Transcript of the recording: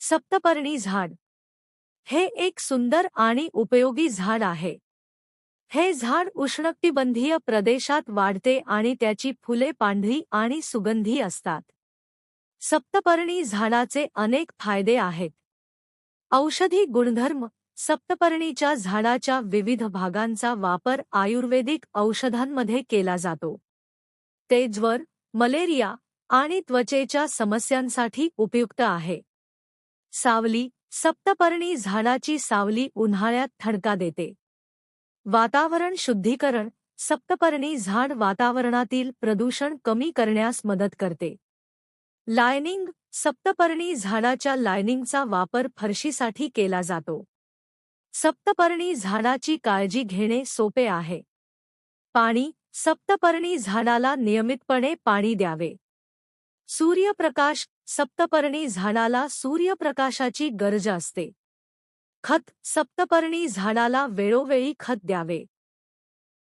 सप्तपर्णी झाड हे एक सुंदर आणि उपयोगी झाड आहे. हे झाड उष्णकटिबंधीय प्रदेशात वाढते आणि त्याची फुले पांढरी आणि सुगंधी असतात. सप्तपर्णी झाडाचे अनेक फायदे आहेत. औषधी गुणधर्म. सप्तपर्णीच्या झाडाच्या विविध भागांचा वापर आयुर्वेदिक औषधांमध्ये केला जातो. ते ज्वर, मलेरिया आणि त्वचेच्या समस्यांसाठी उपयुक्त आहे. सावली. सप्तपर्णी झाडाची सावली उन्हाळ्यात थंडका देते. वातावरण शुद्धीकरण. सप्तपर्णी झाड वातावरणातील प्रदूषण कमी करण्यास मदत करते. लायनिंग. सप्तपर्णी झाडाच्या लायनिंगचा वापर फरशीसाठी केला जातो. सप्तपर्णी झाडाची काळजी घेणे सोपे आहे. पाणी. सप्तपर्णी झाडाला नियमितपणे पाणी द्यावे. सूर्यप्रकाश. सप्तपर्णी झाडाला सूर्यप्रकाशाची गरज असते. खत. सप्तपर्णी झाडाला वेळोवेळी खत द्यावे.